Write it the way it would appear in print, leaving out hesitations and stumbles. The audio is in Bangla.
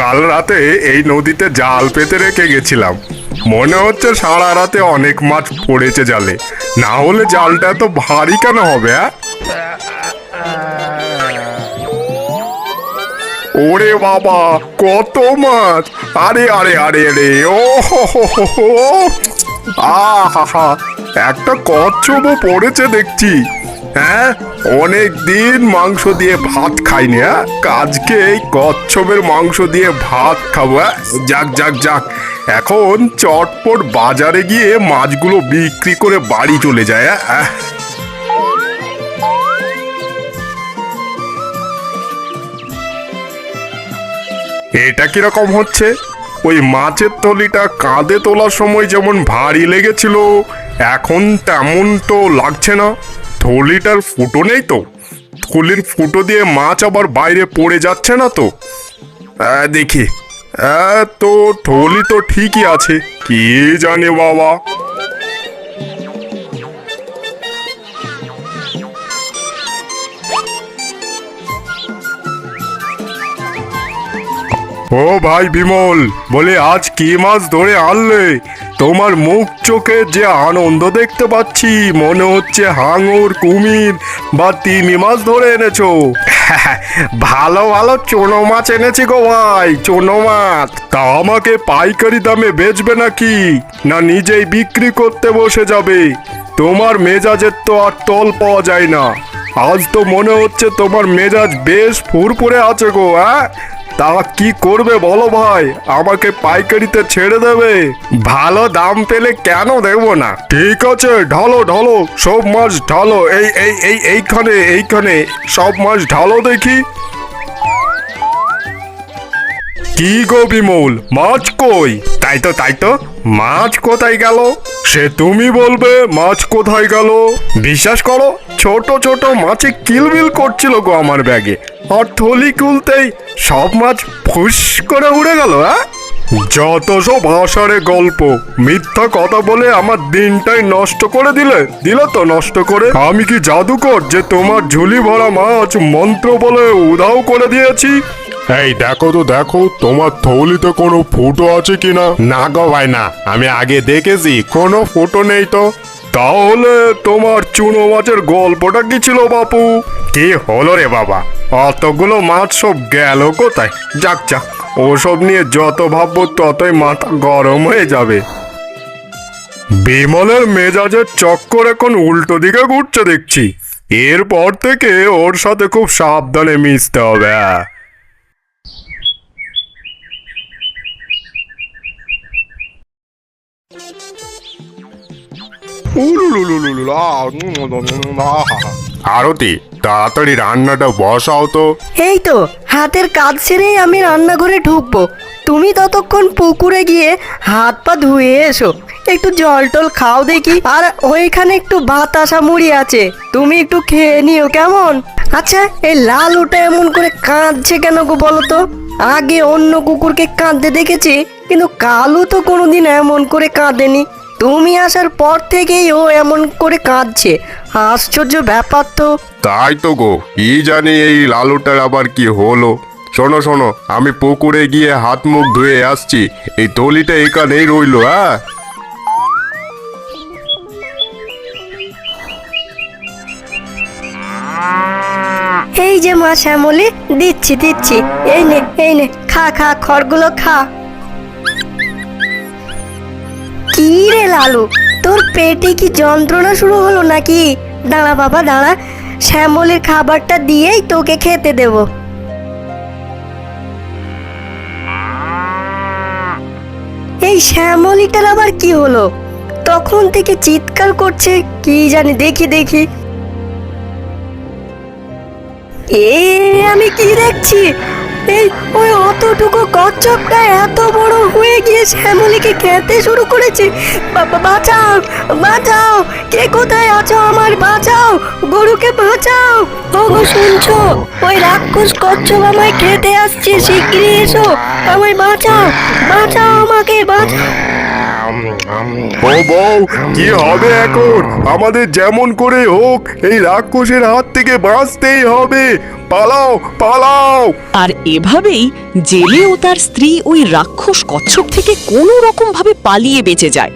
কাল রাতে এই নদীতে জাল পেতে রেখে গেছিলাম। মনে হচ্ছে সারা রাতে অনেক মাছ পড়েছে জালে, না হলে জালটা এত ভারী কেন হবে? ওরে বাবা, কত মাছ! আরে আরে আরে আরে, ও হো হো হো হো, আহা, একটা কচ্ছপও পড়েছে দেখছি। হ্যাঁ, অনেক দিন মাংস দিয়ে ভাত খাইনি। হ্যাঁ, আজকে এই কচ্ছপের মাংস দিয়ে ভাত খাবো। যাক যাক যাক, এখন চটপট বাজারে গিয়ে মাছগুলো বিক্রি করে বাড়ি চলে যায়। হ্যাঁ, এটা কিরকম হচ্ছে? ওই মাছের থলিটা কাঁধে তোলার সময় যেমন ভারী লেগেছিল, এখন তেমন তো লাগছে না। থলিটার ফুটো নেই তো? থলির ফুটো দিয়ে মাছ আবার বাইরে পড়ে যাচ্ছে না তো? দেখি, তো থলি তো ঠিকই আছে, কি জানে বাবা। ও ভাই বিমল, বলে আজ কি মাছ ধরে আনলে? তোমার মুখ চোখে যে আনন্দ দেখতে পাচ্ছি, মনে হচ্ছে হাঙর, কুমির বা তিমি মাছ ধরে এনেছো। ভালো ভালো চুনো মাছ এনেছি গো ভাই, চুনো মাছ। তা আমাকে পাইকারি দামে বেচবে নাকি, না নিজেই বিক্রি করতে বসে যাবে? তোমার মেজাজের তো আর তল পাওয়া যায় না। আজ তো মনে হচ্ছে তোমার মেজাজ বেশ ফুরফুরে আছে গো। তা কি করবে বলো ভাই, আমাকে পাইকারিতে ছেড়ে দেবে? ভালো দাম পেলে কেন দেব না? ঠিক আছে, ঢালো ঢালো, সব মাছ ঢালো। এইখানে সব মাছ ঢালো দেখি। কি গো বিমল, মাছ কই? তাই তো, মাছ কোথায় গেল? সে তুমি বলবে মাছ কোথায় গেল। বিশ্বাস করো, ছোট ছোট মাছে কিলবিল করছিল গো আমার ব্যাগে, আর থলি খুলতেই সব মাছ ফুস করে উড়ে গেল। যত সব আষাঢ়ে গল্প, মিথ্যা কথা বলে আমার দিনটাই নষ্ট করে দিলে তো নষ্ট করে। আমি কি জাদুকর যে তোমার ঝুলি ভরা মাছ মন্ত্র বলে উধাও করে দিয়েছি? এই দেখো তো, দেখো তোমার থলিতে কোনো ফুটো আছে কিনা। না গো ভাই না, আমি আগে দেখেছি কোনো ফুটো নেই তো। তাহলে তোমার চুনো মাছের গল্পটা কি ছিল বাপু? কি হলো রে বাবা, অতগুলো মাছ সব গেল কোথায়? যাক যাক, ওসব নিয়ে যত ভাববো ততই মাথা গরম হয়ে যাবে। বিমলের মেজাজের চক্কর এখন উল্টো দিকে ঘুরছে দেখছি। এরপর থেকে ওর সাথে খুব সাবধানে মিশতে হবে। আরতি, তাড়াতাড়ি রান্নাটা বসাও তো। এই তো হাতের কাজ সেরেই আমি রান্নাঘরে ঢুকবো, তুমি ততক্ষণ পুকুরে গিয়ে হাত পা ধুয়ে এসো। একটু জল টল খাও দেখি, আর ওইখানে একটু বাতাসা মুড়ি আছে, তুমি একটু খেয়ে নিও কেমন? আচ্ছা, এই লালুটা এমন করে কাঁদছে কেন গো বলো তো? আগে অন্য কুকুরকে কাঁদতে দেখেছি, কিন্তু কালু তো কোনোদিন এমন করে কাঁদেনি। তুমি আসার পর থেকেই ও এমন করে কাঁদছে, আশ্চর্য ব্যাপার তো। তাই তো গো, কি জানি এই লালুটার আবার কি হলো। শোনো শোনো, আমি পুকুরে গিয়ে হাত মুখ ধুয়ে আসছি, এই থলিটা এখানেই রইলো। এই যে মা শ্যামলি, দিচ্ছি, এই নে খা খড়গুলো খা। কি রে লালু, তোর পেটে কি যন্ত্রণা শুরু হলো নাকি? দাঁড়া বাবা দাঁড়া, শ্যামলির খাবারটা দিয়েই তোকে খেতে দেব। এই শ্যামলিটার আবার কি হলো? তখন থেকে চিৎকার করছে, কি জানি, দেখি। আমি কি দেখছি? এই ওই অতটুকু কচ্ছপটা এত বড় হয়ে গিয়ে শ্যামলীকে খেতে শুরু করেছে। বাঁচাও, কে কোথায় আছো? আমার বাঁচাও, গরুকে বাঁচাও। ওগো শুনছো? ওই রাক্ষস কচ্ছপ আমায় খেতে আসছে, শিগগিরই এসো, আমায় বাঁচাও, আমাকে বাঁচাও। ও বউ, কি হবে এখন? আমাদের যেমন করে হোক এই রাক্ষসের হাত থেকে বাঁচতেই হবে। পালাও পালাও। আর এভাবেই জেলে ও তার স্ত্রী ওই রাক্ষস কচ্ছপ থেকে কোনো রকম ভাবে পালিয়ে বেঁচে যায়।